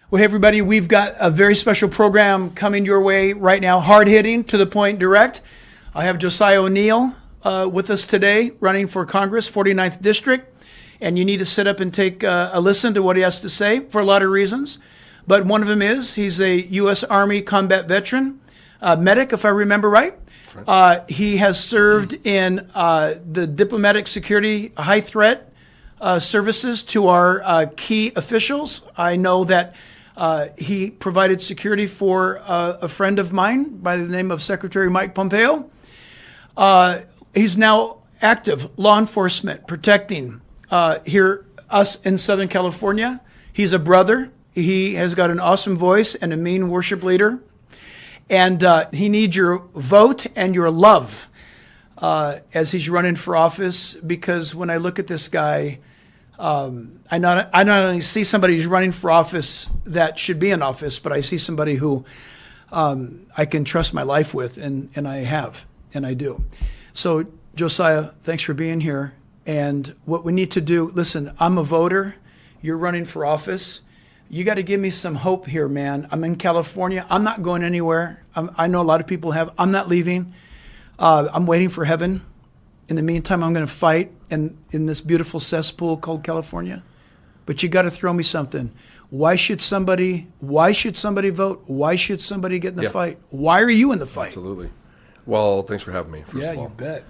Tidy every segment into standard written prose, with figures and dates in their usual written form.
Well, hey, everybody, we've got a very special program coming your way right now, hard-hitting, to the point, direct. I have Josiah O'Neill with us today, running for Congress, 49th District, and you need to sit up and take a listen to what he has to say for a lot of reasons. But one of them is he's a U.S. Army combat veteran, medic, if I remember right. He has served in the diplomatic security high threat services to our key officials. I know that he provided security for a friend of mine by the name of Secretary Mike Pompeo. He's now active law enforcement, protecting us in Southern California. He's a brother. He has got an awesome voice and a mean worship leader. And he needs your vote and your love as he's running for office, because when I look at this guy, I not only see somebody who's running for office that should be in office, but I see somebody who I can trust my life with, and I have, and I do. So, Josiah, thanks for being here. And what we need to do, listen, I'm a voter. You're running for office. You got to give me some hope here, man. I'm in California. I'm not going anywhere. I know a lot of people have. I'm not leaving. I'm waiting for heaven. In the meantime, I'm going to fight in this beautiful cesspool called California. But you got to throw me something. Why should somebody vote? Why should somebody get in the fight? Why are you in the fight? Absolutely. Well, thanks for having me, first of all. You bet.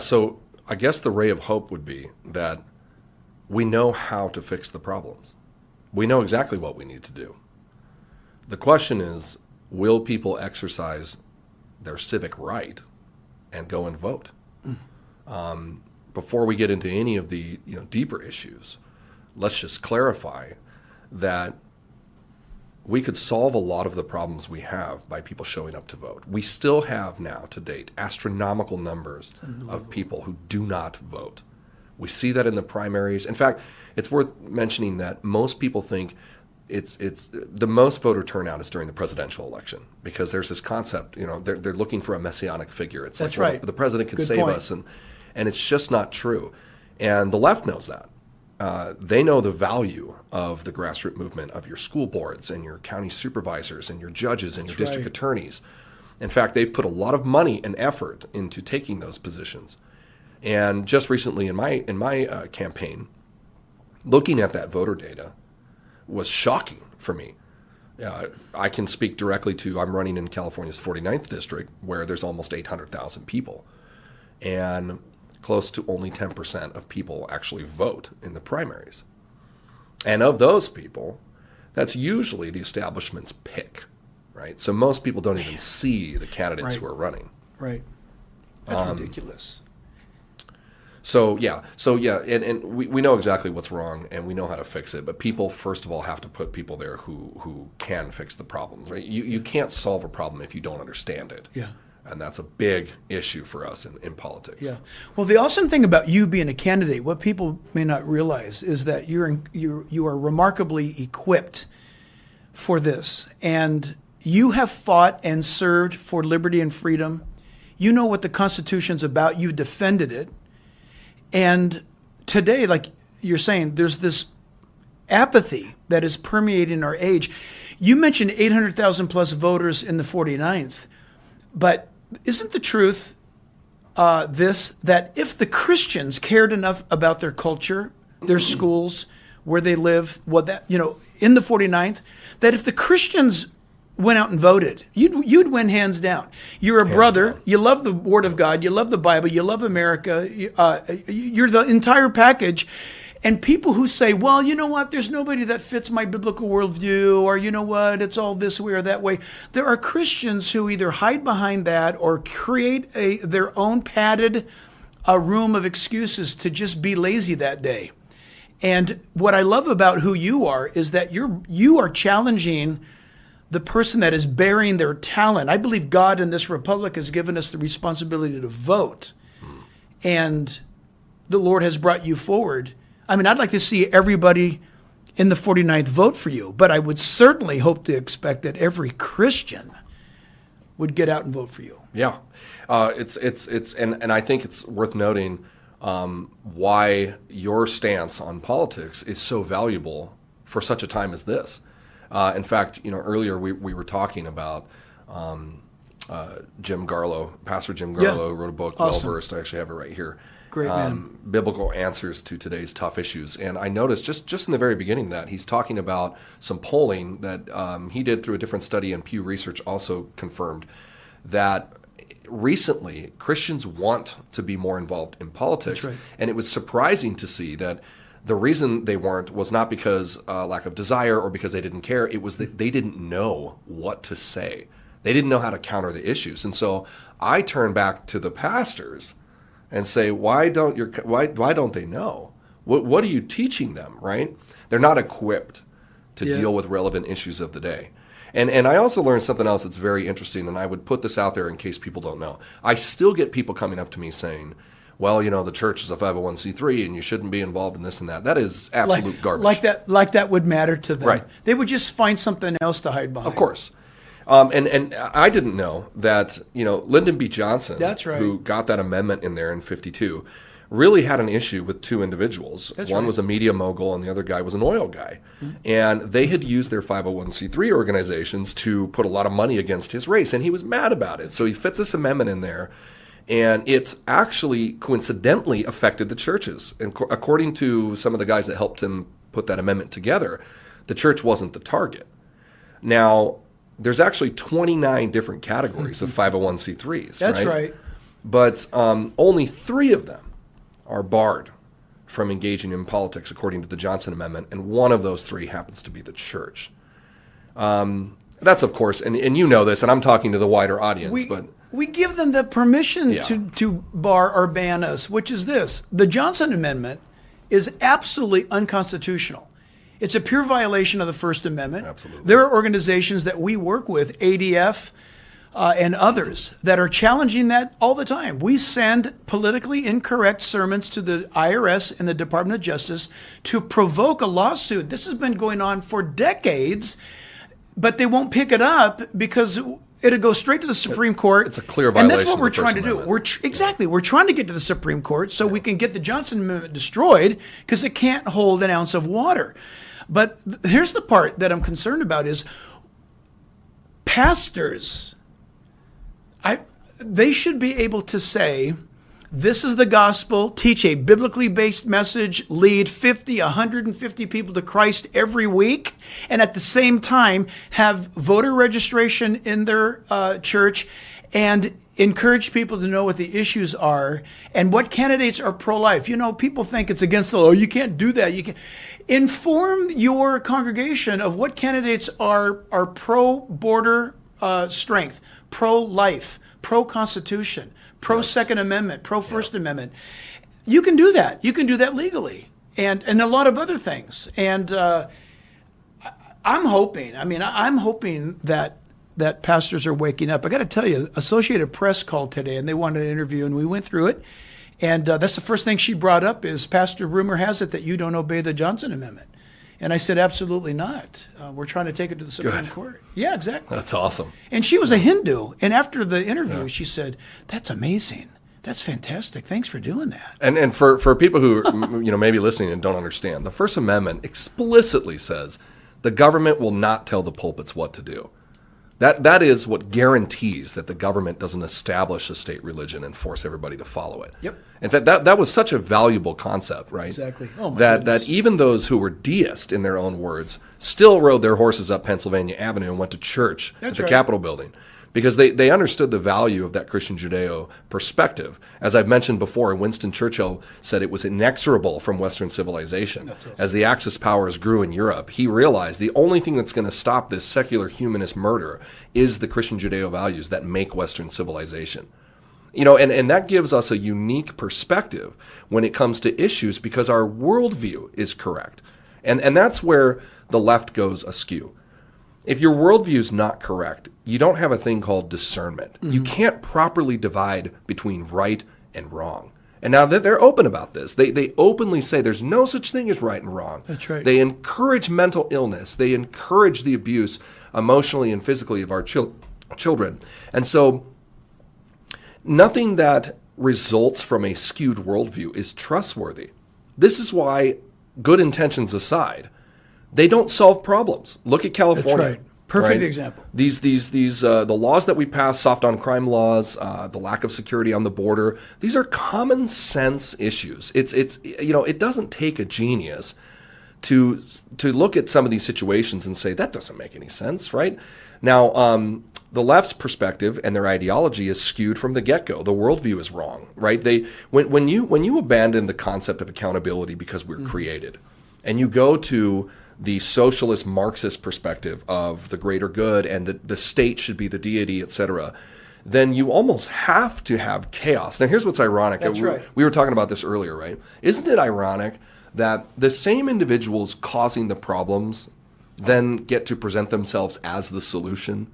So I guess the ray of hope would be that we know how to fix the problems. We know exactly what we need to do. The question is, will people exercise their civic right and go and vote? Before we get into any of the deeper issues, let's just clarify that we could solve a lot of the problems we have by people showing up to vote. We still have now, to date, astronomical numbers of people who do not vote. We see that in the primaries. In fact, it's worth mentioning that most people think it's the most voter turnout is during the presidential election, because there's this concept, they're looking for a messianic figure. It's That's like, right. The president could Good save point. us, and it's just not true. And the left knows that. They know the value of the grassroots movement of your school boards and your county supervisors and your judges and your district attorneys. In fact, they've put a lot of money and effort into taking those positions. And just recently in my campaign, looking at that voter data was shocking for me. I can speak directly to, I'm running in California's 49th district, where there's almost 800,000 people. And close to only 10% of people actually vote in the primaries. And of those people, that's usually the establishment's pick, right? So most people don't even see the candidates who are running. Right. That's ridiculous. So and we know exactly what's wrong, and we know how to fix it. But people, first of all, have to put people there who can fix the problems, right? You can't solve a problem if you don't understand it. Yeah. And that's a big issue for us in politics. Yeah. Well, the awesome thing about you being a candidate, what people may not realize, is that you are remarkably equipped for this. And you have fought and served for liberty and freedom. You know what the Constitution's about. You've defended it. And today, like you're saying, there's this apathy that is permeating our age. You mentioned 800,000 plus voters in the 49th, but isn't the truth that if the Christians cared enough about their culture, their schools, where they live, in the 49th, that if the Christians went out and voted, you'd win hands down. You're a brother. You love the Word of God. You love the Bible. You love America. You're the entire package. And people who say, well, you know what, there's nobody that fits my biblical worldview, or you know what, it's all this way or that way. There are Christians who either hide behind that or create their own padded room of excuses to just be lazy that day. And what I love about who you are is that you are challenging the person that is bearing their talent. I believe God in this republic has given us the responsibility to vote. And the Lord has brought you forward. I mean, I'd like to see everybody in the 49th vote for you, but I would certainly hope to expect that every Christian would get out and vote for you. Yeah. And I think it's worth noting why your stance on politics is so valuable for such a time as this. In fact, earlier we were talking about Jim Garlow, Pastor Jim Garlow, who wrote a book, Awesome. Well-Versed. I actually have it right here. Great man. Biblical answers to today's tough issues. And I noticed just in the very beginning that he's talking about some polling that he did through a different study, and Pew Research also confirmed that recently Christians want to be more involved in politics. That's right. And it was surprising to see that the reason they weren't was not because lack of desire or because they didn't care. It was that they didn't know what to say. They didn't know how to counter the issues. And so I turn back to the pastors and say, why don't they know? What are you teaching them, right? They're not equipped to deal with relevant issues of the day. And I also learned something else that's very interesting, and I would put this out there in case people don't know. I still get people coming up to me saying, well, the church is a 501c3 and you shouldn't be involved in this and that. That is absolute garbage. Like that would matter to them. Right. They would just find something else to hide behind. Of course. And I didn't know that, Lyndon B. Johnson, That's right. who got that amendment in there in 52, really had an issue with two individuals. That's One right. was a media mogul and the other guy was an oil guy. Mm-hmm. And they had used their 501c3 organizations to put a lot of money against his race, and he was mad about it. So he fits this amendment in there, and it actually coincidentally affected the churches. And according to some of the guys that helped him put that amendment together, the church wasn't the target. Now, there's actually 29 different categories of 501c3s. That's right. But only 3 of them are barred from engaging in politics according to the Johnson Amendment, and one of those 3 happens to be the church. That's, of course, and you know this, and I'm talking to the wider audience, but we give them the permission Yeah. to bar or ban us, which is this. The Johnson Amendment is absolutely unconstitutional. It's a pure violation of the First Amendment. Absolutely. There are organizations that we work with, ADF and others, that are challenging that all the time. We send politically incorrect sermons to the IRS and the Department of Justice to provoke a lawsuit. This has been going on for decades, but they won't pick it up because it'll go straight to the Supreme Court. It's a clear And that's violation what of we're the trying to First do. Amendment. We're trying to get to the Supreme Court so we can get the Johnson Amendment destroyed because it can't hold an ounce of water. But here's the part that I'm concerned about is pastors, they should be able to say, this is the gospel, teach a biblically based message, lead 50, 150 people to Christ every week, and at the same time have voter registration in their church and encourage people to know what the issues are and what candidates are pro-life. People think it's against the law. You can't do that. You can inform your congregation of what candidates are pro-border strength, pro-life, pro-constitution, pro-Second Amendment, pro-First Amendment. You can do that. You can do that legally and a lot of other things. And I'm hoping that pastors are waking up. I got to tell you, Associated Press called today and they wanted an interview and we went through it. And that's the first thing she brought up is, Pastor, rumor has it that you don't obey the Johnson Amendment. And I said, absolutely not. We're trying to take it to the Supreme Court. Yeah, exactly. that's awesome. And she was a Hindu. And after the interview, she said, that's amazing. That's fantastic. Thanks for doing that. And for people who maybe listening and don't understand, the First Amendment explicitly says the government will not tell the pulpits what to do. That is what guarantees that the government doesn't establish a state religion and force everybody to follow it. Yep. In fact, that was such a valuable concept, right? Exactly. Oh, my that goodness. even those who were deist in their own words still rode their horses up Pennsylvania Avenue and went to church at the right. Capitol building. Because they understood the value of that Christian Judeo perspective. As I've mentioned before, Winston Churchill said it was inexorable from Western civilization. That's awesome. As the Axis powers grew in Europe, he realized the only thing that's going to stop this secular humanist murder is the Christian Judeo values that make Western civilization. And that gives us a unique perspective when it comes to issues because our worldview is correct. And that's where the left goes askew. If your worldview is not correct, you don't have a thing called discernment. Mm-hmm. You can't properly divide between right and wrong. And now that they're open about this, they openly say there's no such thing as right and wrong. That's right. They encourage mental illness. They encourage the abuse emotionally and physically of our children. And so nothing that results from a skewed worldview is trustworthy. This is why, good intentions aside, They don't solve problems. Look at California. That's right. Perfect example. These the laws that we pass, soft on crime laws, the lack of security on the border. These are common sense issues. It's it doesn't take a genius to look at some of these situations and say that doesn't make any sense, right? Now, the left's perspective and their ideology is skewed from the get-go. The worldview is wrong, right? When you abandon the concept of accountability because we're created, and you go to the socialist Marxist perspective of the greater good and the state should be the deity, et cetera, then you almost have to have chaos. Now, here's what's ironic. That's right. We were talking about this earlier, right? Isn't it ironic that the same individuals causing the problems then get to present themselves as the solution?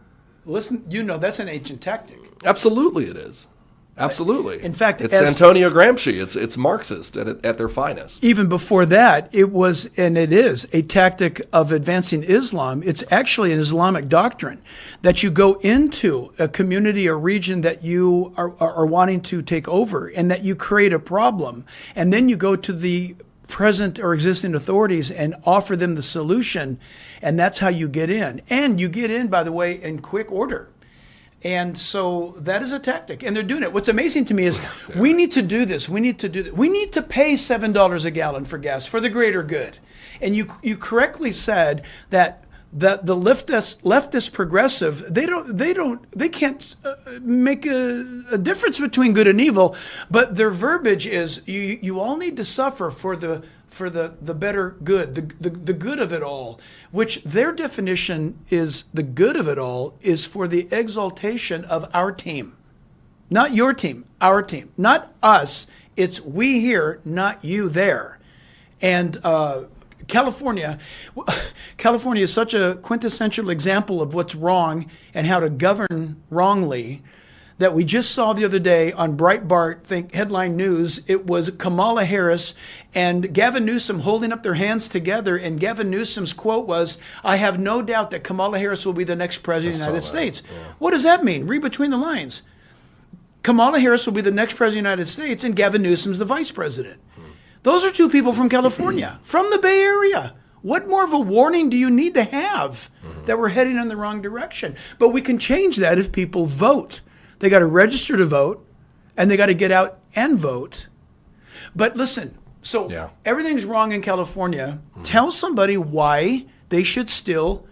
Listen, that's an ancient tactic. Absolutely it is. Absolutely. In fact, it's Antonio Gramsci. It's Marxist at their finest. Even before that, it was, and it is, a tactic of advancing Islam. It's actually an Islamic doctrine that you go into a community or region that you are wanting to take over, and that you create a problem, and then you go to the present or existing authorities and offer them the solution, and that's how you get in. And you get in, by the way, in quick order. And so that is a tactic, and they're doing it. What's amazing to me is we need to do this. We need to do that. We need to pay $7 a gallon for gas for the greater good. And you correctly said that the leftist progressive, they can't make a difference between good and evil, but their verbiage is you all need to suffer for the better good, the good of it all, which their definition is the good of it all is for the exaltation of our team. Not your team, our team. Not us, it's we here, not you there. And California is such a quintessential example of what's wrong and how to govern wrongly that we just saw the other day on Breitbart, headline news. It was Kamala Harris and Gavin Newsom holding up their hands together, and Gavin Newsom's quote was, "I have no doubt that Kamala Harris will be the next president of the United States." Yeah. What does that mean? Read between the lines. Kamala Harris will be the next president of the United States, and Gavin Newsom's the vice president. Those are two people from California, from the Bay Area. What more of a warning do you need to have that we're heading in the wrong direction? But we can change that if people vote. They got to register to vote, and they got to get out and vote. But listen, so everything's wrong in California. Tell somebody why they should still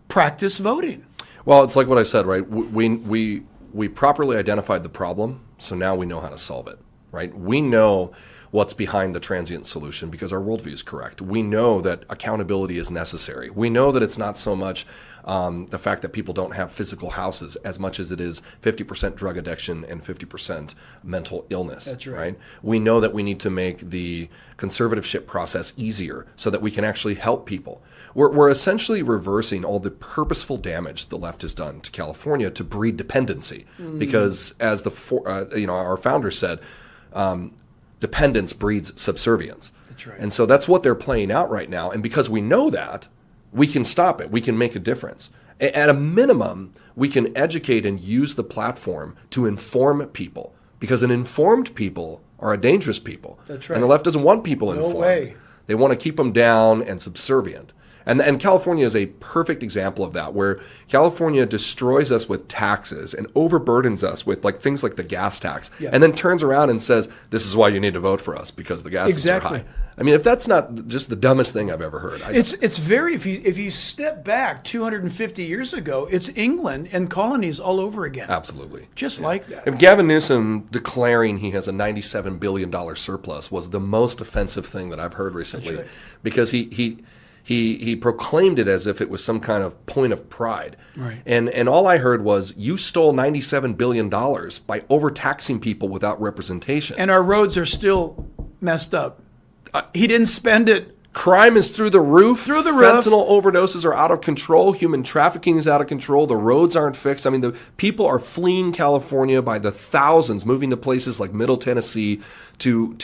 practice voting. Well, it's like what I said, right? We properly identified the problem, so now we know how to solve it, right? We know what's behind the transient solution because our worldview is correct. We know that accountability is necessary. We know that it's not so much the fact that people don't have physical houses as much as it is 50% drug addiction and 50% mental illness. That's right. We know that we need to make the conservatorship process easier so that we can actually help people. We're essentially reversing all the purposeful damage the left has done to California to breed dependency, because as our founder said, dependence breeds subservience. That's right. And so that's what they're playing out right now. And because we know that, we can stop it. We can make a difference. At a minimum, we can educate and use the platform to inform people, because an informed people are a dangerous people. That's right. And the left doesn't want people informed. No way. They want to keep them down and subservient. And California is a perfect example of that, where California destroys us with taxes and overburdens us with things like the gas tax, and then turns around and says, this is why you need to vote for us, because the gas are high. I mean, if that's not just the dumbest thing I've ever heard. It's very, if you step back 250 years ago, it's England and colonies all over again. Absolutely. Just like that. If Gavin Newsom declaring he has a $97 billion surplus was the most offensive thing that I've heard recently, because he proclaimed it as if it was some kind of point of pride. Right. And all I heard was, you stole $97 billion by overtaxing people without representation. And our roads are still messed up. He didn't spend it. Crime is through the roof. Through the roof. Fentanyl overdoses are out of control. Human trafficking is out of control. The roads aren't fixed. I mean, the people are fleeing California by the thousands, moving to places like Middle Tennessee to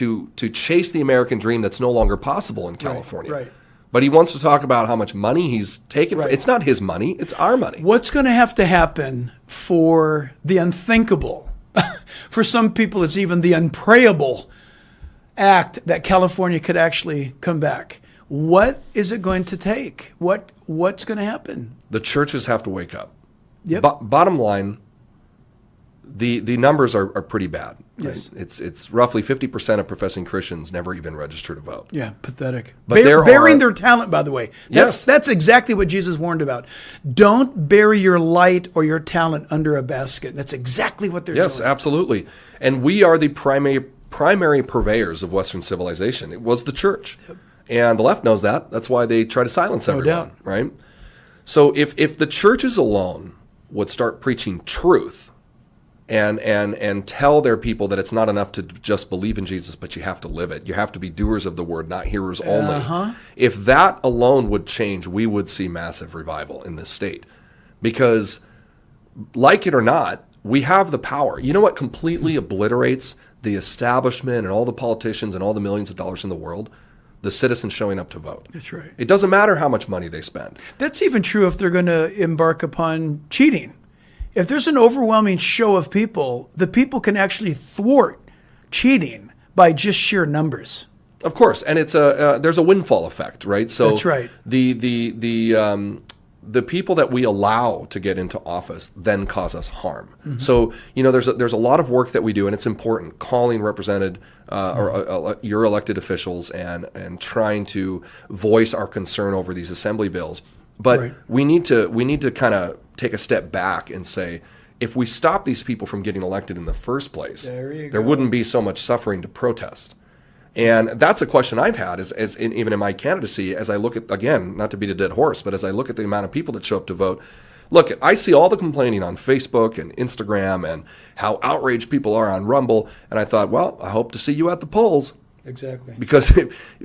chase the American dream that's no longer possible in California. Right. But he wants to talk about how much money he's taken. It's not his money. It's our money. What's going to have to happen for the unthinkable? For some people, it's even the unprayable act that California could actually come back. What is it going to take? What's going to happen? The churches have to wake up. Yep. Bottom line, the numbers are pretty bad. Right? Yes. It's roughly 50% of professing Christians never even register to vote. Yeah, pathetic. But Burying their talent, by the way. Yes. That's exactly what Jesus warned about. Don't bury your light or your talent under a basket. That's exactly what they're doing. Yes, absolutely. And we are the primary purveyors of Western civilization. It was the church. Yep. And the left knows that. That's why they try to silence everyone. No doubt. Right? So if the churches alone would start preaching truth, and tell their people that it's not enough to just believe in Jesus, but you have to live it. You have to be doers of the word, not hearers only. Uh-huh. If that alone would change, we would see massive revival in this state. Because, like it or not, we have the power. You know what completely obliterates the establishment and all the politicians and all the millions of dollars in the world? The citizens showing up to vote. That's right. It doesn't matter how much money they spend. That's even true if they're going to embark upon cheating. If there's an overwhelming show of people, the people can actually thwart cheating by just sheer numbers. Of course, and it's there's a windfall effect, right? So that's right. The people that we allow to get into office then cause us harm. Mm-hmm. So there's a lot of work that we do, and it's important calling represented or your elected officials and trying to voice our concern over these assembly bills. But right. we need to kind of take a step back and say, if we stop these people from getting elected in the first place, there wouldn't be so much suffering to protest. And that's a question I've had even in my candidacy, as I look at, again, not to beat a dead horse, but as I look at the amount of people that show up to vote. Look, I see all the complaining on Facebook and Instagram and how outraged people are on Rumble, and I thought, well, I hope to see you at the polls. Exactly. Because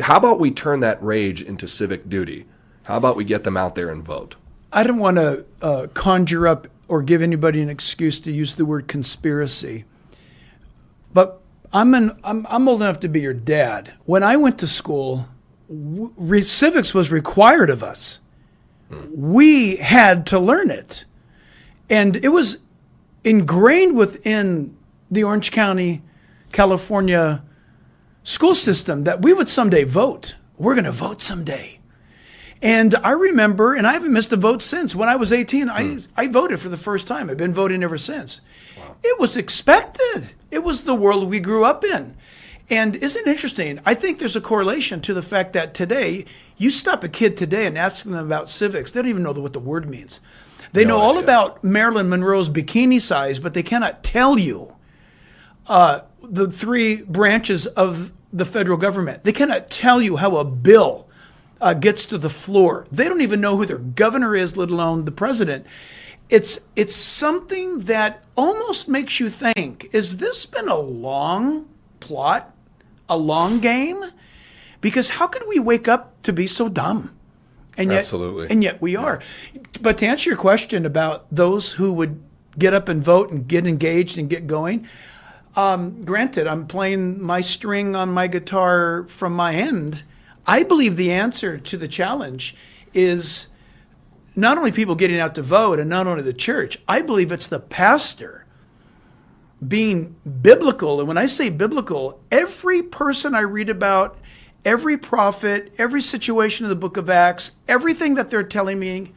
how about we turn that rage into civic duty? How about we get them out there and vote? I don't want to conjure up or give anybody an excuse to use the word conspiracy, but I'm old enough to be your dad. When I went to school, civics was required of us. We had to learn it, and it was ingrained within the Orange County, California school system that we would someday vote. We're going to vote someday. And I remember, and I haven't missed a vote since. When I was 18, I voted for the first time. I've been voting ever since. Wow. It was expected. It was the world we grew up in. And isn't it interesting? I think there's a correlation to the fact that today, you stop a kid today and ask them about civics, they don't even know what the word means. They know all about Marilyn Monroe's bikini size, but they cannot tell you the three branches of the federal government. They cannot tell you how a bill gets to the floor. They don't even know who their governor is, let alone the president. It's something that almost makes you think, has this been a long plot, a long game? Because how could we wake up to be so dumb? And yet, absolutely. And yet we are. But to answer your question about those who would get up and vote and get engaged and get going, granted, I'm playing my string on my guitar from my end. I believe the answer to the challenge is not only people getting out to vote and not only the church. I believe it's the pastor being biblical. And when I say biblical, every person I read about, every prophet, every situation in the book of Acts, everything that they're telling me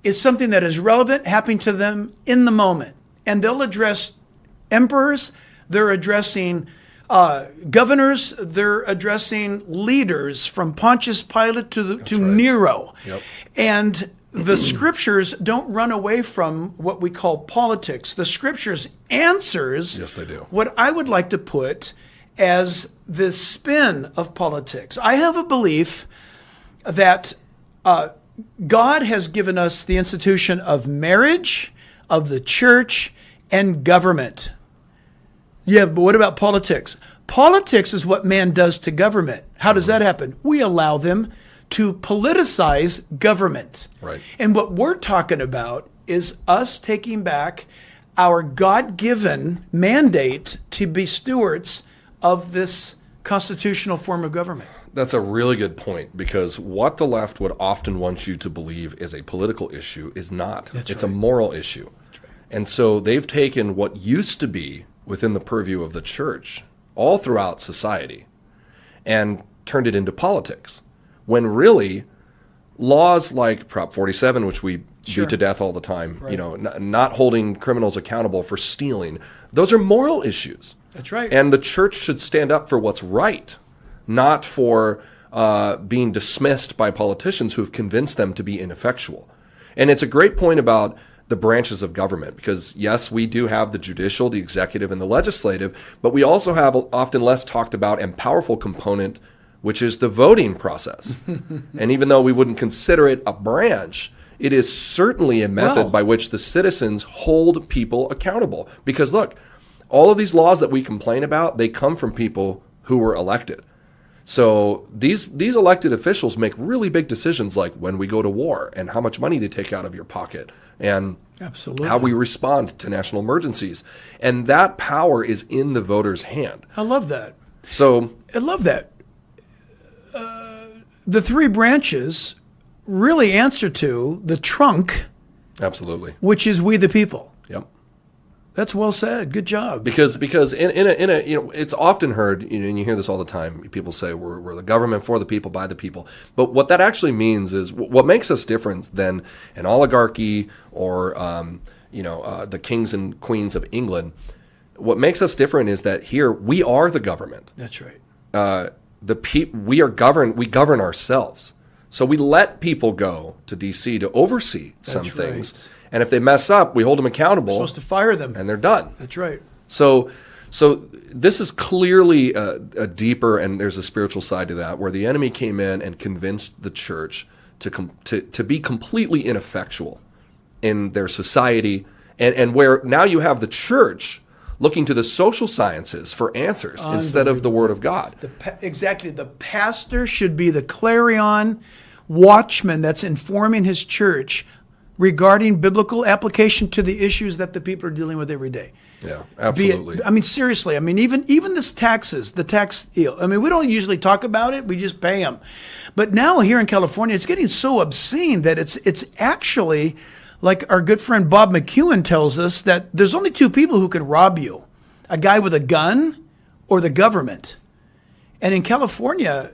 is something that is relevant, happening to them in the moment. And they'll address emperors, they're addressing governors, they're addressing leaders from Pontius Pilate to right. Nero. Yep. And the scriptures don't run away from what we call politics. The scriptures answers yes, they do. What I would like to put as the spin of politics. I have a belief that God has given us the institution of marriage, of the church, and government. Yeah, but what about politics? Politics is what man does to government. How does that happen? We allow them to politicize government. Right. And what we're talking about is us taking back our God-given mandate to be stewards of this constitutional form of government. That's a really good point, because what the left would often want you to believe is a political issue is not. That's it's right. a moral issue. That's right. And so they've taken what used to be within the purview of the church all throughout society and turned it into politics. when really laws like Prop 47, which we Sure. beat to death all the time, Right. you know, not holding criminals accountable for stealing, those are moral issues. That's right. And the church should stand up for what's right, not for being dismissed by politicians who have convinced them to be ineffectual. And it's a great point about the branches of government, because yes, we do have the judicial, the executive, and the legislative, but we also have an often less talked about and powerful component, which is the voting process. And even though we wouldn't consider it a branch, it is certainly a method Well- by which the citizens hold people accountable. Because look, all of these laws that we complain about, they come from people who were elected. So these elected officials make really big decisions, like when we go to war and how much money they take out of your pocket and Absolutely. how we respond to national emergencies. And that power is in the voter's hand. I love that. So I love that. The three branches really answer to the trunk, absolutely. which is we the people. Yep. That's well said. Good job. Because in a you know, it's often heard, you know, and you hear this all the time. People say we're the government for the people, by the people. But what that actually means is what makes us different than an oligarchy or the kings and queens of England. What makes us different is that here we are the government. That's right. We govern ourselves. So we let people go to D.C. to oversee some That's things. right. And if they mess up, we hold them accountable. Supposed to fire them. And they're done. That's right. So this is clearly a deeper, and there's a spiritual side to that, where the enemy came in and convinced the church to be completely ineffectual in their society, and where now you have the church looking to the social sciences for answers instead of the Word of God. Exactly. The pastor should be the clarion watchman that's informing his church regarding biblical application to the issues that the people are dealing with every day. Yeah, absolutely. I mean, seriously. I mean, even this taxes, the tax deal. I mean, we don't usually talk about it. We just pay them. But now here in California, it's getting so obscene that it's actually, like our good friend Bob McEwen tells us, that there's only two people who can rob you: a guy with a gun or the government. And in California,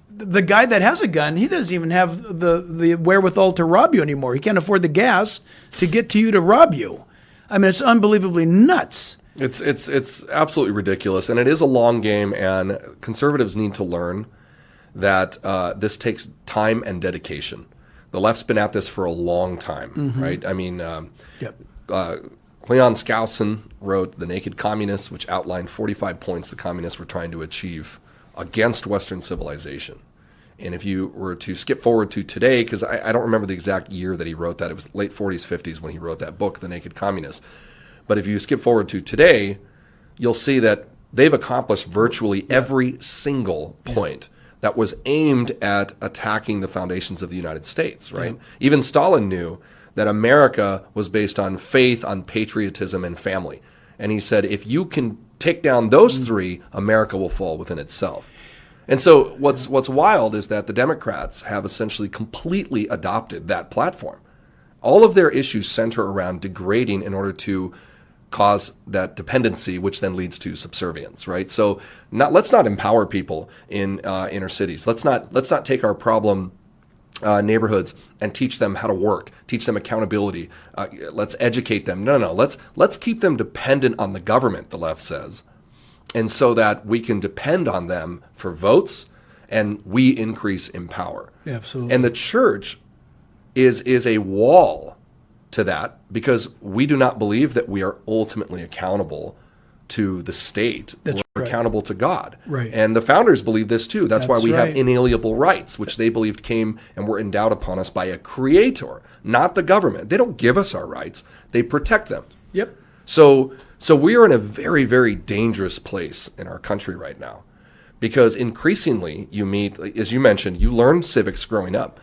the guy that has a gun, he doesn't even have the wherewithal to rob you anymore. He can't afford the gas to get to you to rob you. I mean, it's unbelievably nuts. It's absolutely ridiculous, and it is a long game, and conservatives need to learn that this takes time and dedication. The left's been at this for a long time, right? I mean, Yep. Cleon Skousen wrote The Naked Communists, which outlined 45 points the communists were trying to achieve against Western civilization. And if you were to skip forward to today, because I don't remember the exact year that he wrote that. It was late 40s, 50s when he wrote that book, The Naked Communists. But if you skip forward to today, you'll see that they've accomplished virtually every single point that was aimed at attacking the foundations of the United States, right? Even Stalin knew that America was based on faith, on patriotism, and family. And he said, if you can take down those three, America will fall within itself. And so what's wild is that the Democrats have essentially completely adopted that platform. All of their issues center around degrading in order to cause that dependency, which then leads to subservience, right? So let's not empower people in inner cities. Let's not take our problem neighborhoods and teach them how to work, teach them accountability. Let's educate them. No. Let's keep them dependent on the government, the left says, and so that we can depend on them for votes and we increase in power. Yeah, absolutely. And the church is a wall to that, because we do not believe that we are ultimately accountable to the state. That's We're right. accountable to God. Right. And the founders believe this too. That's why That's we have right. inalienable rights, which they believed came and were endowed upon us by a creator, not the government. They don't give us our rights. They protect them. Yep. So we are in a very, very dangerous place in our country right now, because increasingly you meet, as you mentioned, you learn civics growing up.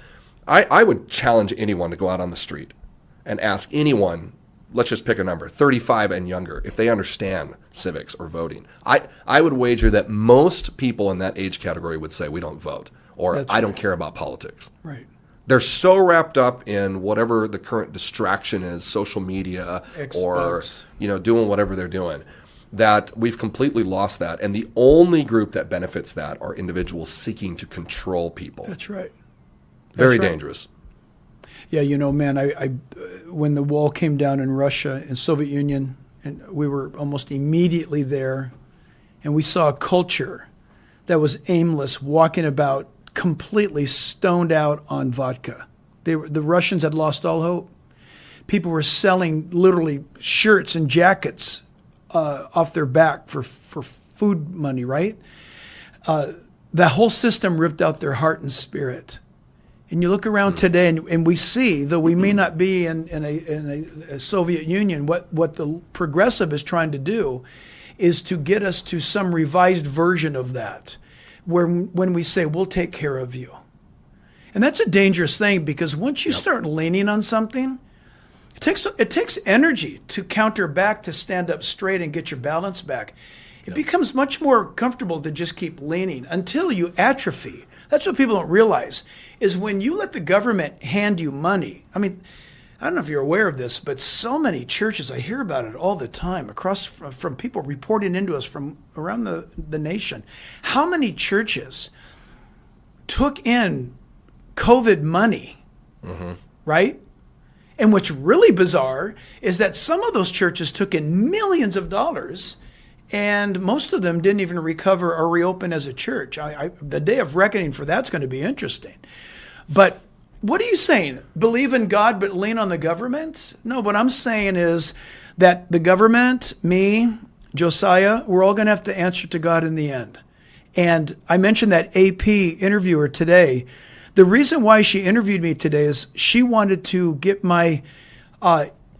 I would challenge anyone to go out on the street and ask anyone, let's just pick a number, 35 and younger, if they understand civics or voting. I would wager that most people in that age category would say we don't vote, or That's I don't care about politics. Right. They're so wrapped up in whatever the current distraction is, social media, or Xbox. doing whatever they're doing. that we've completely lost that. And the only group that benefits that are individuals seeking to control people. That's right. Very dangerous. Yeah, man, I when the wall came down in Russia and Soviet Union, and we were almost immediately there, and we saw a culture that was aimless, walking about completely stoned out on vodka. The Russians had lost all hope. People were selling literally shirts and jackets off their back for food money, right? The whole system ripped out their heart and spirit. And you look around today, and we see, though we may not be in a Soviet Union, what the progressive is trying to do is to get us to some revised version of that, where when we say, we'll take care of you. And that's a dangerous thing, because once you start leaning on something, it takes energy to counter back, to stand up straight and get your balance back. It becomes much more comfortable to just keep leaning until you atrophy. That's what people don't realize, is when you let the government hand you money. I mean, I don't know if you're aware of this, but so many churches, I hear about it all the time, across from people reporting into us from around the nation. How many churches took in COVID money, right? And what's really bizarre is that some of those churches took in millions of dollars, and most of them didn't even recover or reopen as a church. The day of reckoning for that's going to be interesting. But what are you saying? Believe in God but lean on the government? No, what I'm saying is that the government, me, Josiah, we're all going to have to answer to God in the end. And I mentioned that AP interviewer today. The reason why she interviewed me today is she wanted to get my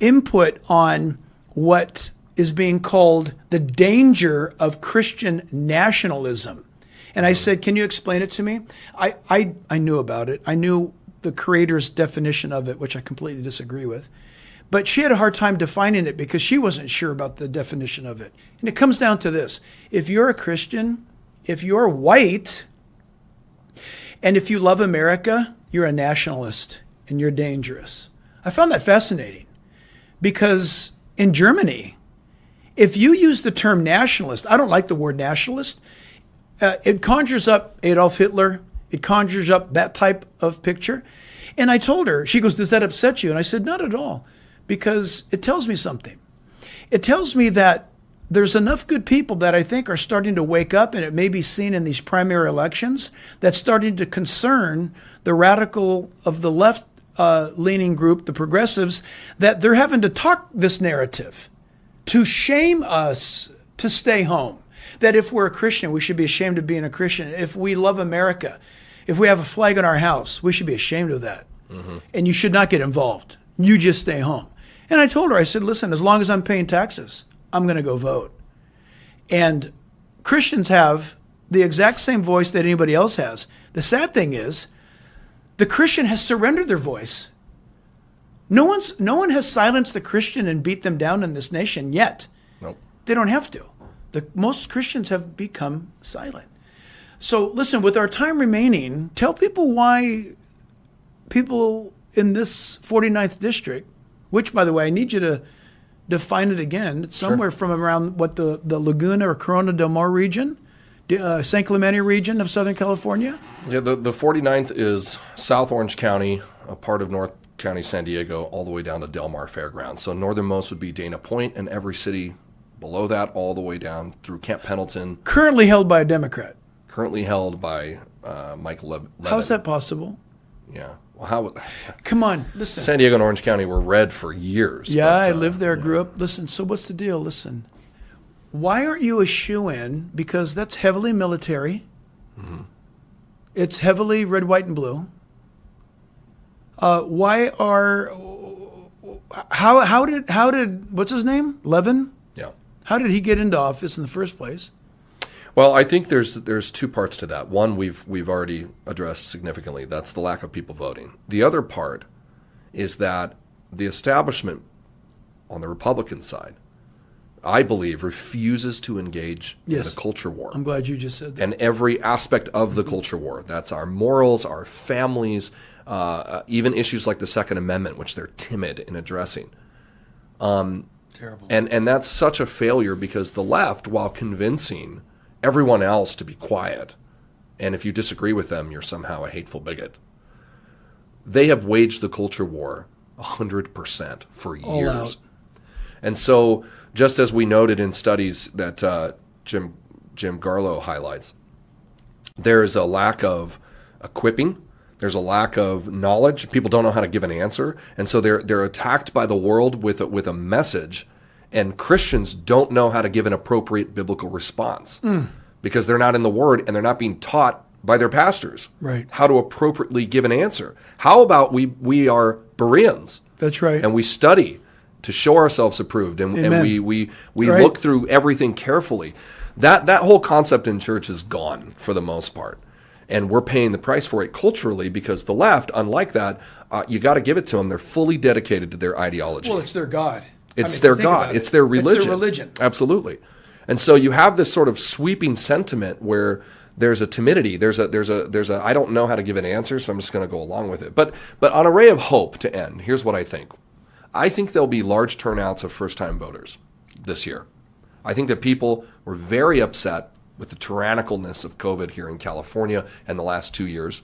input on what is being called the danger of Christian nationalism. And I said, can you explain it to me? I knew about it. I knew the creator's definition of it, which I completely disagree with. But she had a hard time defining it because she wasn't sure about the definition of it. And it comes down to this. If you're a Christian, if you're white, and if you love America, you're a nationalist and you're dangerous. I found that fascinating because in Germany, if you use the term nationalist, I don't like the word nationalist. It conjures up Adolf Hitler. It conjures up that type of picture. And I told her, she goes, does that upset you? And I said, not at all, because it tells me something. It tells me that there's enough good people that I think are starting to wake up, and it may be seen in these primary elections, that's starting to concern the radical of the left leaning group, the progressives, that they're having to talk this narrative to shame us to stay home. That if we're a Christian, we should be ashamed of being a Christian. If we love America, if we have a flag in our house, we should be ashamed of that. And you should not get involved. You just stay home. And I told her, I said, listen, as long as I'm paying taxes, I'm going to go vote. And Christians have the exact same voice that anybody else has. The sad thing is, the Christian has surrendered their voice. No one has silenced the Christian and beat them down in this nation yet. Nope. They don't have to. Most Christians have become silent. So listen, with our time remaining, tell people why people in this 49th district, which, by the way, I need you to define it again. It's somewhere from around the Laguna or Corona del Mar region, San Clemente region of Southern California. Yeah, the 49th is South Orange County, a part of North County, San Diego, all the way down to Del Mar Fairgrounds. So northernmost would be Dana Point, and every city below that all the way down through Camp Pendleton. Currently held by a Democrat. Currently held by Mike Levin. How's that possible? Yeah. Well, Come on, listen. San Diego and Orange County were red for years. Yeah, I lived there, grew up. Listen, so what's the deal? Listen, why aren't you a shoo-in? Because that's heavily military. It's heavily red, white, and blue. How did what's his name? Levin? Yeah. How did he get into office in the first place? Well, I think there's two parts to that. One we've already addressed significantly. That's the lack of people voting. The other part is that the establishment on the Republican side, I believe, refuses to engage in the culture war. I'm glad you just said that. And every aspect of the culture war. That's our morals, our families, even issues like the Second Amendment, which they're timid in addressing. Terrible. And that's such a failure because the left, while convincing everyone else to be quiet, and if you disagree with them, you're somehow a hateful bigot, they have waged the culture war 100% for All years. out. And so, just as we noted in studies that Jim Garlow highlights, there's a lack of equipping. There's a lack of knowledge. People don't know how to give an answer, and so they're attacked by the world with a message, and Christians don't know how to give an appropriate biblical response because they're not in the Word and they're not being taught by their pastors how to appropriately give an answer. How about we are Bereans? That's right. And we study to show ourselves approved, and we look through everything carefully. That whole concept in church is gone for the most part. And we're paying the price for it culturally because the left, unlike that, you got to give it to them. They're fully dedicated to their ideology. Well, it's their God. It's their God. It's their religion. It's their religion. Absolutely. And so you have this sort of sweeping sentiment where there's a timidity. There's a I don't know how to give an answer, so I'm just going to go along with it. But on a ray of hope to end, here's what I think. I think there'll be large turnouts of first-time voters this year. I think that people were very upset with the tyrannicalness of COVID here in California in the last 2 years.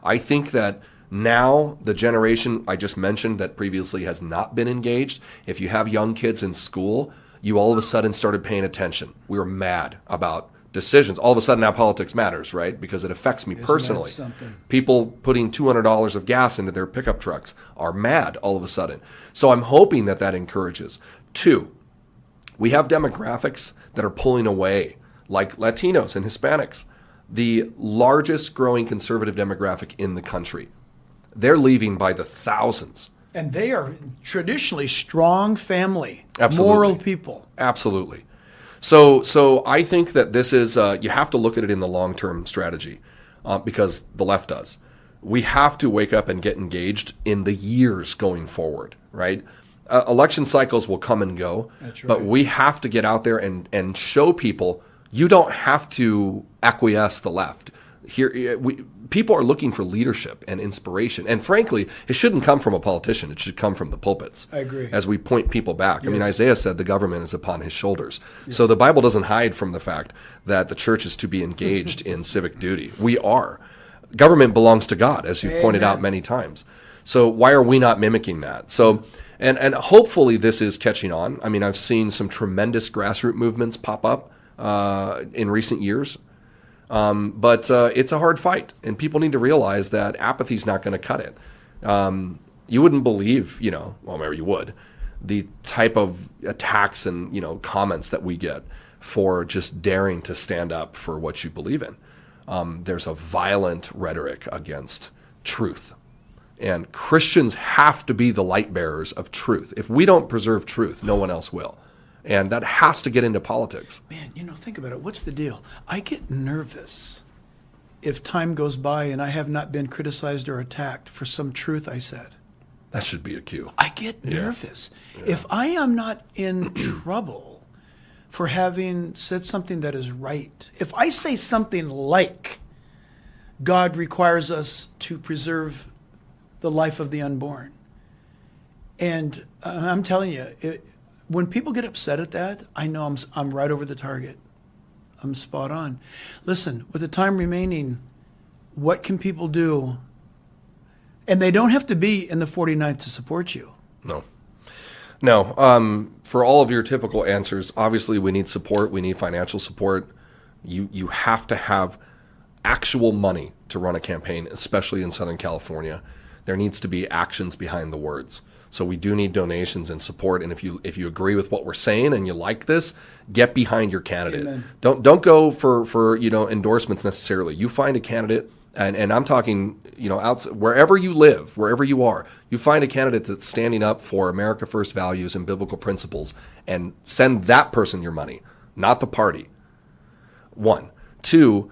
I think that now the generation I just mentioned that previously has not been engaged, if you have young kids in school, you all of a sudden started paying attention. We were mad about decisions. All of a sudden now politics matters, right? Because it affects me personally. People putting $200 of gas into their pickup trucks are mad all of a sudden. So I'm hoping that encourages. 2, we have demographics that are pulling away, like Latinos and Hispanics, the largest growing conservative demographic in the country. They're leaving by the thousands. And they are traditionally strong family, Absolutely. moral people. Absolutely. So I think that this is, you have to look at it in the long-term strategy because the left does. We have to wake up and get engaged in the years going forward, right? Election cycles will come and go, That's right. But we have to get out there and show people you don't have to acquiesce the left. People are looking for leadership and inspiration. And frankly, it shouldn't come from a politician. It should come from the pulpits. I agree. As we point people back. Yes. I mean, Isaiah said the government is upon his shoulders. Yes. So the Bible doesn't hide from the fact that the church is to be engaged in civic duty. We are. Government belongs to God, as you've pointed out many times. So why are we not mimicking that? So, and hopefully this is catching on. I mean, I've seen some tremendous grassroots movements pop up in recent years. But it's a hard fight, and people need to realize that apathy is not going to cut it. You wouldn't believe, well, maybe you would, the type of attacks and, comments that we get for just daring to stand up for what you believe in. There's a violent rhetoric against truth. And Christians have to be the light bearers of truth. If we don't preserve truth, no one else will. And that has to get into politics. Man, think about it. What's the deal? I get nervous if time goes by and I have not been criticized or attacked for some truth I said. That should be a cue. I get nervous. Yeah. If I am not in trouble for having said something that is right, if I say something like God requires us to preserve the life of the unborn, and I'm telling you, when people get upset at that, I know I'm right over the target. I'm spot on. Listen, with the time remaining, what can people do? And they don't have to be in the 49th to support you. No. For all of your typical answers, obviously we need support. We need financial support. You have to have actual money to run a campaign, especially in Southern California. There needs to be actions behind the words. So we do need donations and support. And if you agree with what we're saying and you like this, get behind your candidate. Amen. Don't go for endorsements necessarily. You find a candidate, and I'm talking wherever you live, wherever you are, you find a candidate that's standing up for America First values and biblical principles, and send that person your money, not the party. 1, 2,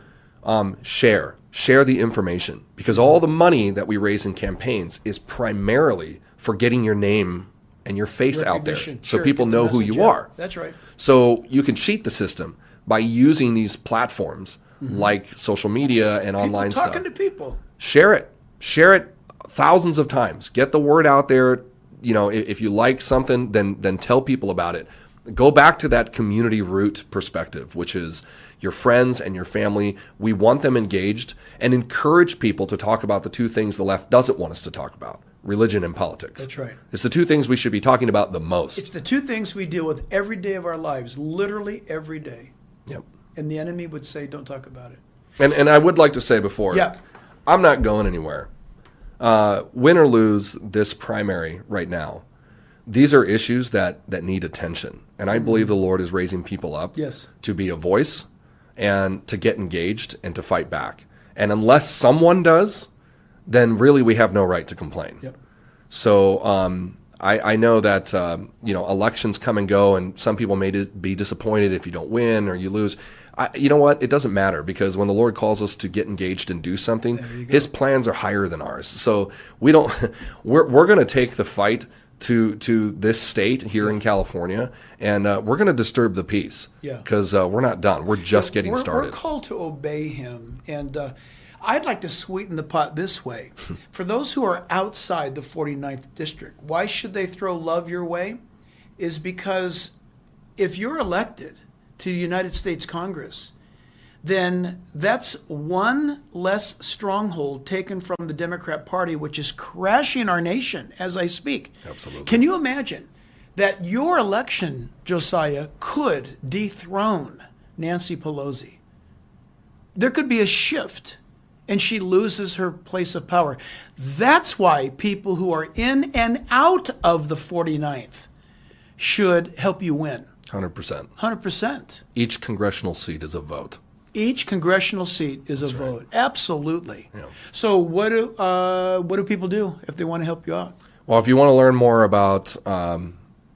share the information, because all the money that we raise in campaigns is primarily for getting your name and your face out there so people know who you are. That's right. So you can cheat the system by using these platforms like social media and online stuff. Talking to people. Share it thousands of times. Get the word out there. if you like something, then tell people about it. Go back to that community root perspective, which is your friends and your family. We want them engaged, and encourage people to talk about the two things the left doesn't want us to talk about: religion and politics. That's right. It's the two things we should be talking about the most. It's the two things we deal with every day of our lives, literally every day. Yep. And the enemy would say, don't talk about it. And I would like to say before, Yeah. I'm not going anywhere. Win or lose this primary right now, these are issues that need attention. And I believe the Lord is raising people up to be a voice and to get engaged and to fight back. And unless someone does, then really we have no right to complain. Yep. So I know that elections come and go, and some people may be disappointed if you don't win or you lose. You know what? It doesn't matter, because when the Lord calls us to get engaged and do something, His plans are higher than ours. So we don't. We're going to take the fight to this state here in California, and we're going to disturb the peace. Because we're not done. We're just getting started. We're called to obey Him, and I'd like to sweeten the pot this way. For those who are outside the 49th district, why should they throw love your way? Is because if you're elected to the United States Congress, then that's one less stronghold taken from the Democrat Party, which is crashing our nation as I speak. Absolutely. Can you imagine that your election, Josiah, could dethrone Nancy Pelosi? There could be a shift, and she loses her place of power. That's why people who are in and out of the 49th should help you win. 100%. 100%. Each congressional seat is a vote. Each congressional seat is a vote. Right. Absolutely. Yeah. So what do people do if they want to help you out? Well, if you want to learn more about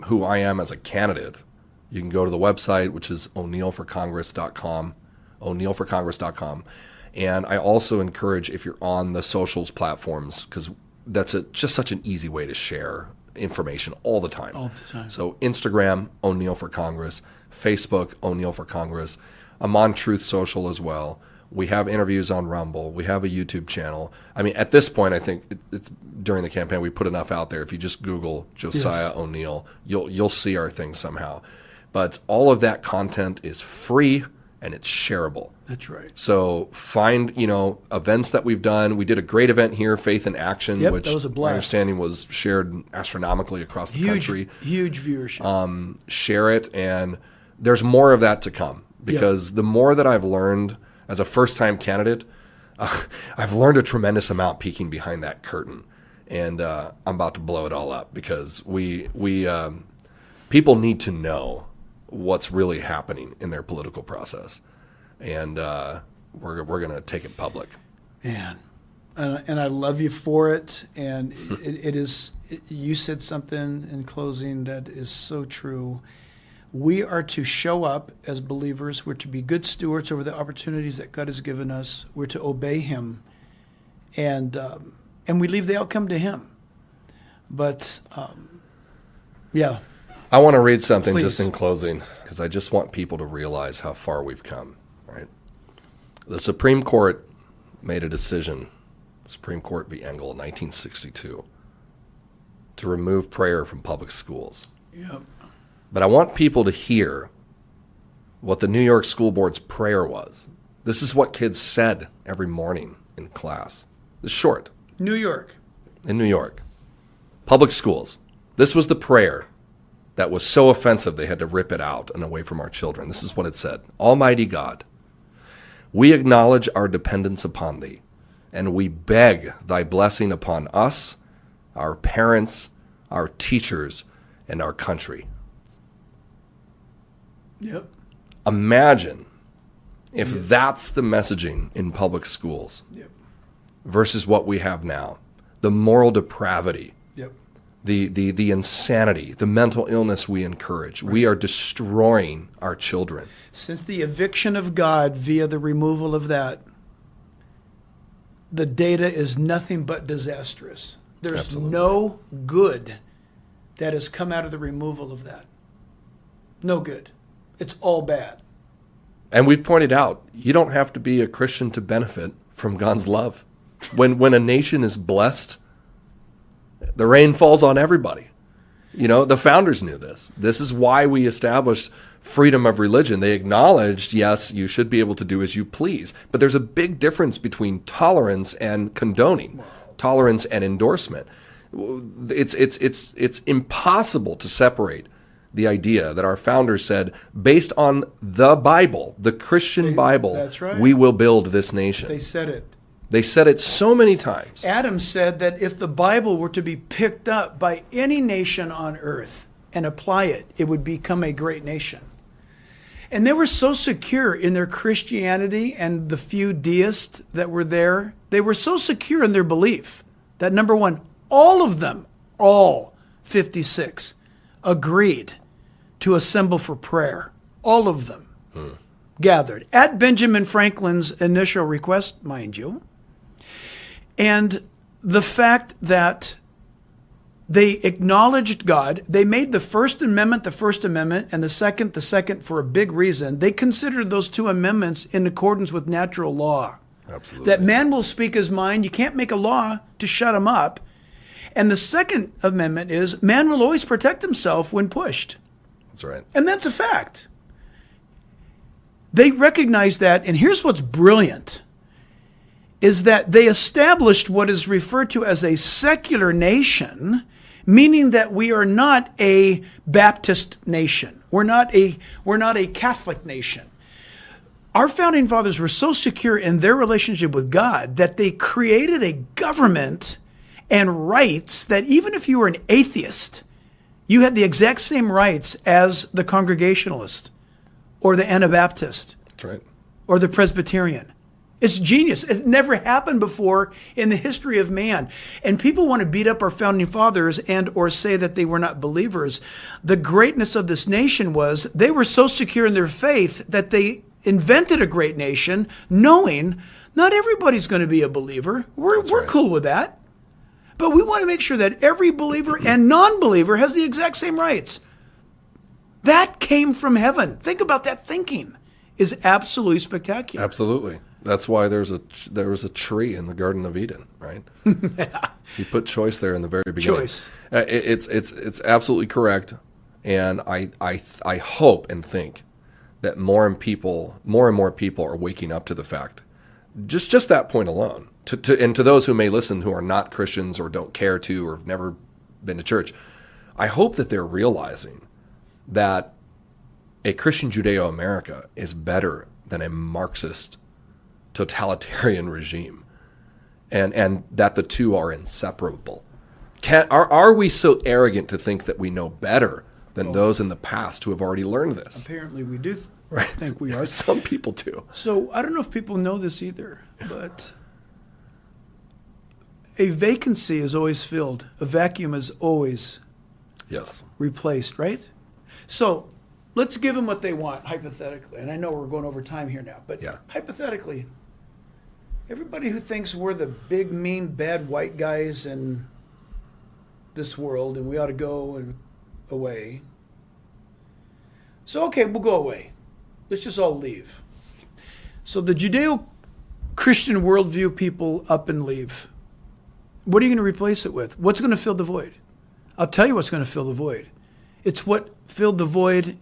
who I am as a candidate, you can go to the website, which is o'neillforcongress.com, o'neillforcongress.com. And I also encourage, if you're on the socials platforms, because that's just such an easy way to share information all the time. All the time. So Instagram, O'Neill for Congress, Facebook, O'Neill for Congress. I'm on Truth Social as well. We have interviews on Rumble. We have a YouTube channel. I mean, at this point, I think it's during the campaign, we put enough out there. If you just Google Josiah O'Neill, you'll see our thing somehow. But all of that content is free and it's shareable. That's right. So find, events that we've done. We did a great event here, Faith in Action, which that was a blast. My understanding was shared astronomically across the country. Huge viewership. Share it, and there's more of that to come, because the more that I've learned as a first-time candidate, I've learned a tremendous amount peeking behind that curtain, and I'm about to blow it all up, because we people need to know what's really happening in their political process, and we're going to take it public. Man, and I love you for it. And it is. You said something in closing that is so true. We are to show up as believers. We're to be good stewards over the opportunities that God has given us. We're to obey Him, and we leave the outcome to Him. But I want to read something Please. just in closing, because I just want people to realize how far we've come. Right? The Supreme Court made a decision, Supreme Court v. Engel in 1962, to remove prayer from public schools. Yep. But I want people to hear what the New York School Board's prayer was. This is what kids said every morning in class. It's short. New York. In New York. Public schools. This was the prayer that was so offensive they had to rip it out and away from our children. This is what it said. Almighty God, we acknowledge our dependence upon Thee, and we beg Thy blessing upon us, our parents, our teachers, and our country. Yep. Imagine if that's the messaging in public schools versus what we have now. The moral depravity, the insanity, the mental illness we encourage. Right. We are destroying our children. Since the eviction of God via the removal of that, the data is nothing but disastrous. There's Absolutely. No good that has come out of the removal of that. No good. It's all bad. And we've pointed out, you don't have to be a Christian to benefit from God's love. When a nation is blessed, the rain falls on everybody. You know, the founders knew this. This is why we established freedom of religion. They acknowledged, yes, you should be able to do as you please. But there's a big difference between tolerance and condoning, tolerance and endorsement. It's impossible to separate the idea that our founders said, based on the Bible, the Christian Bible, that's right. we will build this nation. They said it. They said it so many times. Adam said that if the Bible were to be picked up by any nation on earth and apply it, it would become a great nation. And they were so secure in their Christianity and the few deists that were there. They were so secure in their belief that, number one, all of them, all 56, agreed to assemble for prayer. All of them gathered at Benjamin Franklin's initial request, mind you. And the fact that they acknowledged God, they made the First Amendment, and the second for a big reason. They considered those two amendments in accordance with natural law. Absolutely. That man will speak his mind. You can't make a law to shut him up. And the Second Amendment is man will always protect himself when pushed. That's right. And that's a fact. They recognized that, and here's what's brilliant, is that they established what is referred to as a secular nation, meaning that we are not a Baptist nation. We're not a Catholic nation. Our founding fathers were so secure in their relationship with God that they created a government and rights that even if you were an atheist, you had the exact same rights as the Congregationalist or the Anabaptist. That's right. Or the Presbyterian. It's genius. It never happened before in the history of man. And people want to beat up our founding fathers and or say that they were not believers. The greatness of this nation was they were so secure in their faith that they invented a great nation knowing not everybody's going to be a believer. We're right. cool with that. But we want to make sure that every believer and non-believer has the exact same rights. That came from heaven. Think about that thinking. Is absolutely spectacular. Absolutely. That's why there was a tree in the Garden of Eden, right? Yeah. He put choice there in the very beginning. Choice. It's absolutely correct, and I hope and think that more and more people are waking up to the fact, just that point alone. And to those who may listen who are not Christians or don't care to or have never been to church, I hope that they're realizing that a Christian Judeo-America is better than a Marxist totalitarian regime, and that the two are inseparable. Are we so arrogant to think that we know better than those in the past who have already learned this? Apparently we do Right. think we are. Some people do. So I don't know if people know this either, but a vacancy is always filled. A vacuum is always Yes. replaced, right? So let's give them what they want, hypothetically. And I know we're going over time here now, but Yeah. hypothetically, everybody who thinks we're the big, mean, bad white guys in this world and we ought to go away. So, okay, we'll go away. Let's just all leave. So the Judeo-Christian worldview people up and leave. What are you going to replace it with? What's going to fill the void? I'll tell you what's going to fill the void. It's what filled the void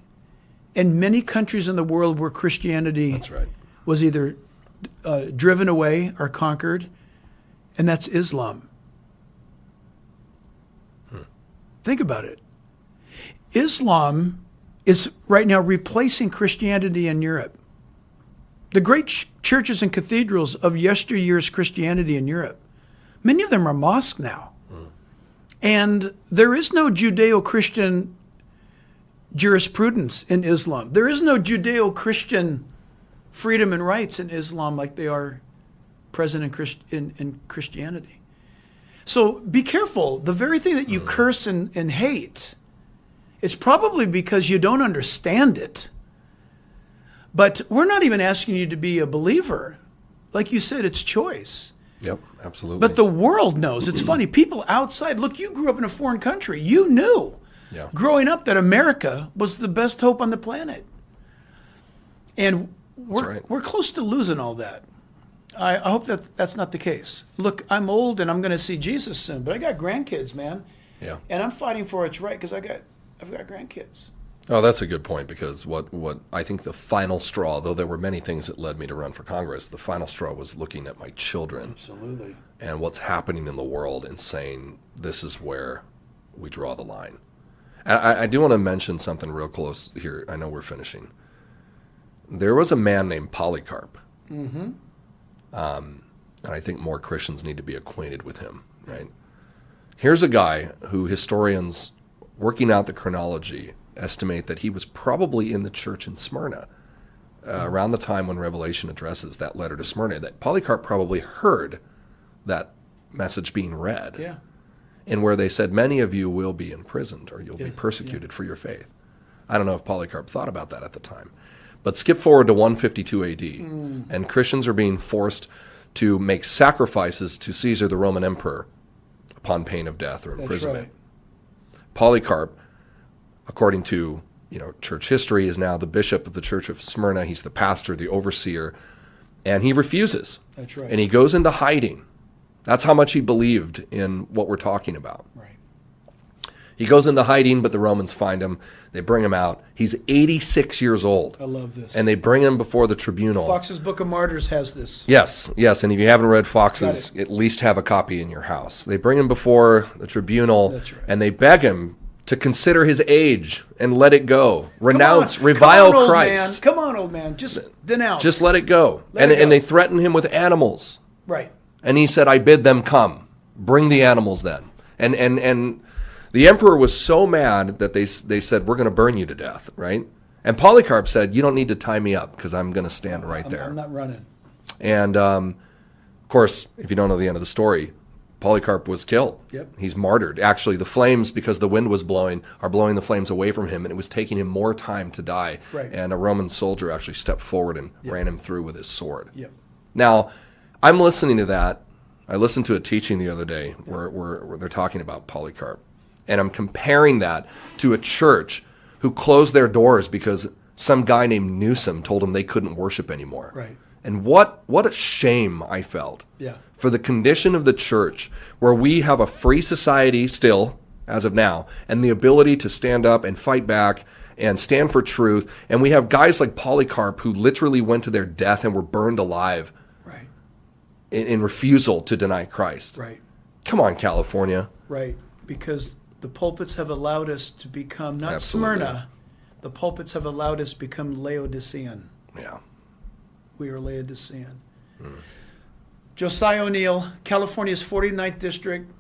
in many countries in the world where Christianity That's right. was either driven away or conquered, and that's Islam. Think about it. Islam is right now replacing Christianity in Europe. The great churches and cathedrals of yesteryear's Christianity in Europe, many of them are mosques now. And there is no Judeo-Christian jurisprudence in Islam. There is no Judeo-Christian freedom and rights in Islam like they are present in Christianity. So be careful. The very thing that you curse and hate, it's probably because you don't understand it. But we're not even asking you to be a believer. Like you said, it's choice. Yep, absolutely. But the world knows. It's funny. People outside, look, you grew up in a foreign country. You knew growing up that America was the best hope on the planet. And we're close to losing all that. I hope that that's not the case. Look, I'm old and I'm going to see Jesus soon, but I got grandkids, man. Yeah. And I'm fighting for what's right because I've got grandkids. Oh, that's a good point, because what I think the final straw, though there were many things that led me to run for Congress, the final straw was looking at my children. Absolutely. And what's happening in the world and saying this is where we draw the line. And I do want to mention something real close here. I know we're finishing. There was a man named Polycarp. Mm-hmm. And I think more Christians need to be acquainted with him, right? Here's a guy who historians, working out the chronology, estimate that he was probably in the church in Smyrna around the time when Revelation addresses that letter to Smyrna, that Polycarp probably heard that message being read. Yeah. And where they said, many of you will be imprisoned or you'll be persecuted for your faith. I don't know if Polycarp thought about that at the time. But skip forward to 152 AD, and Christians are being forced to make sacrifices to Caesar, the Roman emperor, upon pain of death or imprisonment. That's right. Polycarp, according to church history, is now the bishop of the church of Smyrna. He's the pastor, the overseer, and he refuses. That's right. And he goes into hiding. That's how much he believed in what we're talking about. Right. He goes into hiding, but the Romans find him. They bring him out. He's 86 years old. I love this. And they bring him before the tribunal. Fox's Book of Martyrs has this. Yes. And if you haven't read Fox's, at least have a copy in your house. They bring him before the tribunal, That's right. and they beg him to consider his age and let it go. Renounce, revile Come on, Christ. Come on, old man. Just denounce. Just let it go. Let it go. And they threaten him with animals. Right. And he said, I bid them come. Bring the animals then. And the emperor was so mad that they said, we're going to burn you to death, right? And Polycarp said, you don't need to tie me up because I'm going to stand right there. I'm not running. And, of course, if you don't know the end of the story, Polycarp was killed. Yep. He's martyred. Actually, the flames, because the wind was blowing, are blowing the flames away from him, and it was taking him more time to die. Right. And a Roman soldier actually stepped forward and ran him through with his sword. Yep. Now, I'm listening to that. I listened to a teaching the other day where they're talking about Polycarp. And I'm comparing that to a church who closed their doors because some guy named Newsom told them they couldn't worship anymore. Right. And what a shame I felt for the condition of the church, where we have a free society still, as of now, and the ability to stand up and fight back and stand for truth. And we have guys like Polycarp who literally went to their death and were burned alive in refusal to deny Christ. Right. Come on, California. Right. Because the pulpits have allowed us to become, not Absolutely. Smyrna, the pulpits have allowed us to become Laodicean. Yeah. We are Laodicean. Josiah O'Neill, California's 49th district.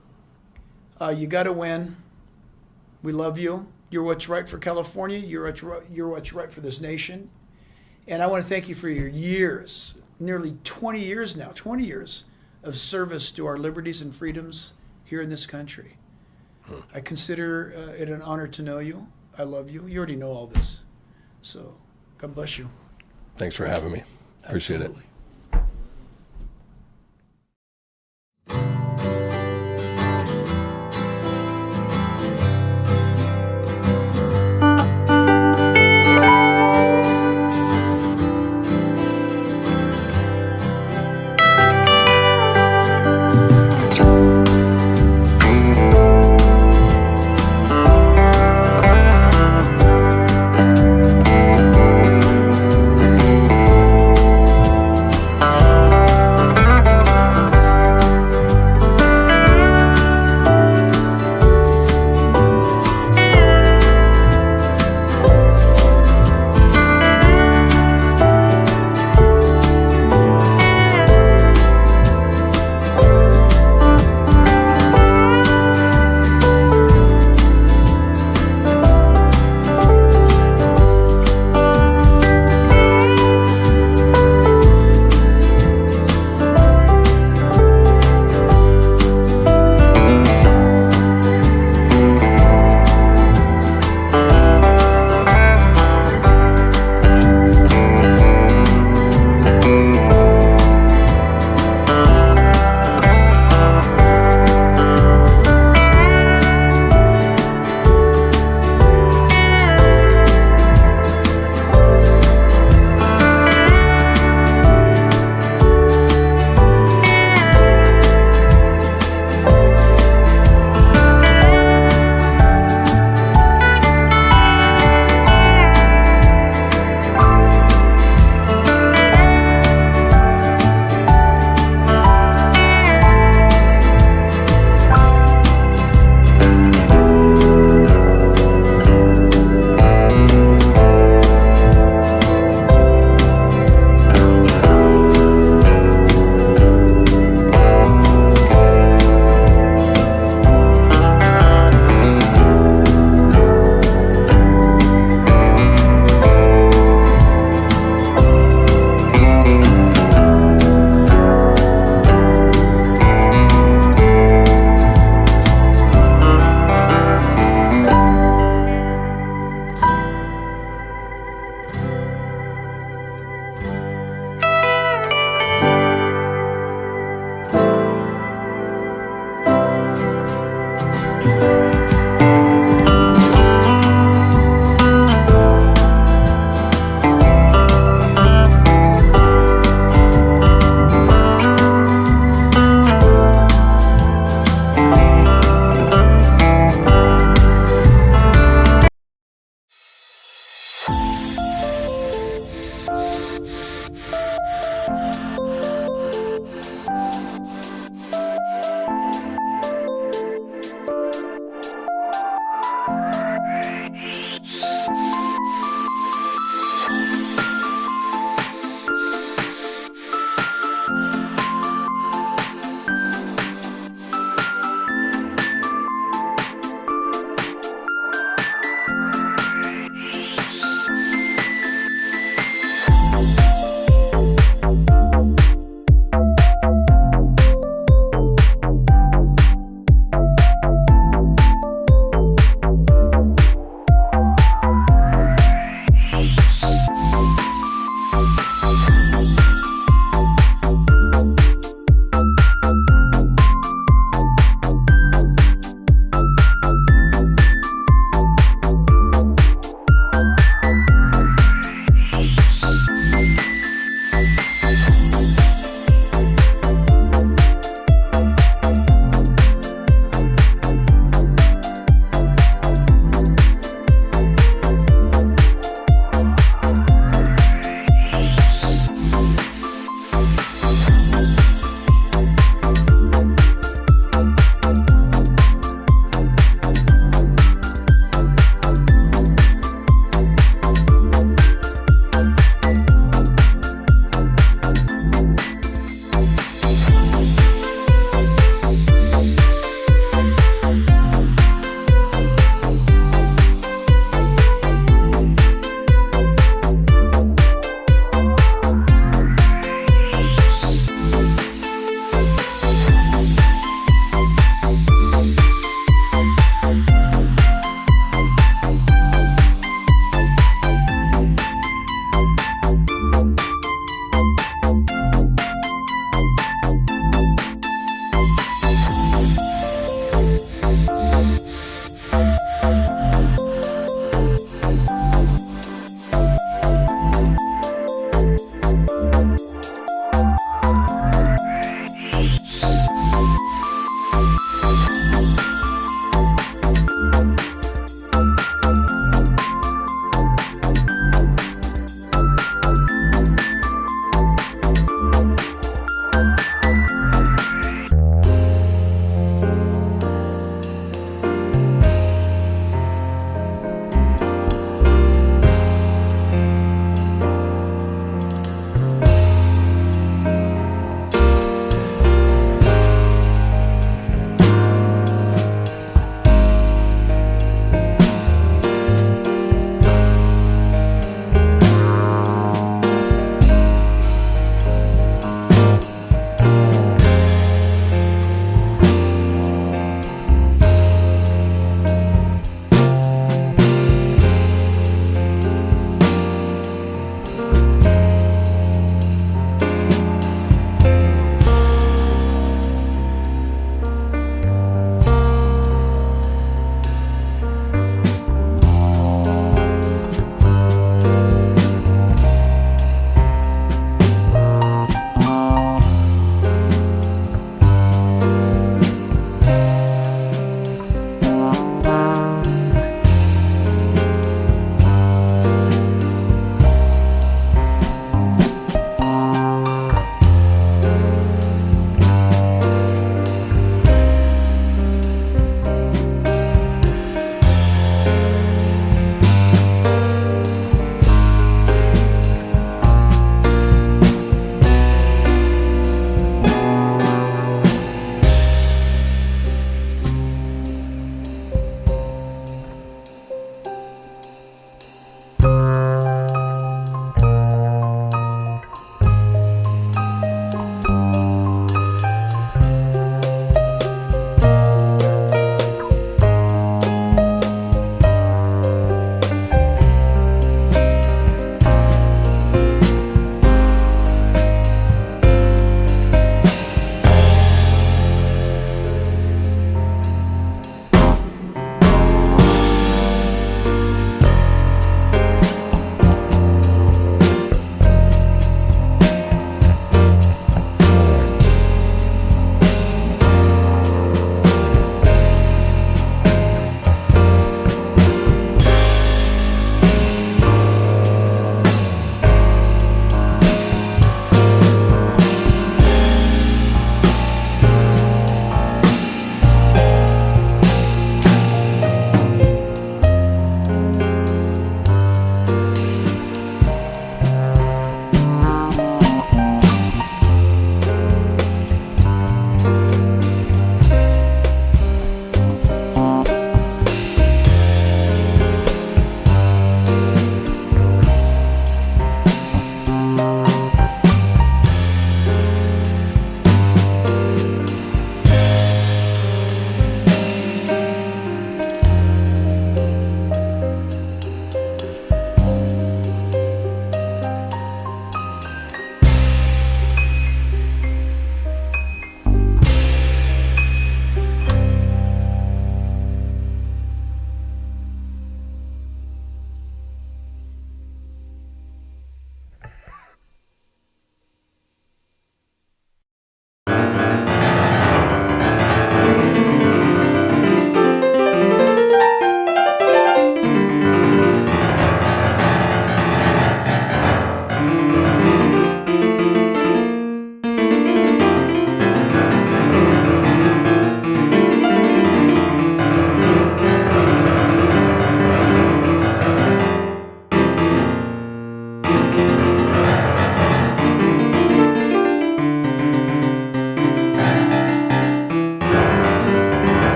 You got to win. We love you. You're what's right for California. You're what's right for this nation. And I want to thank you for your years, nearly 20 years now, 20 years of service to our liberties and freedoms here in this country. I consider it an honor to know you. I love you. You already know all this. So God bless you. Thanks for having me. Appreciate it. Absolutely.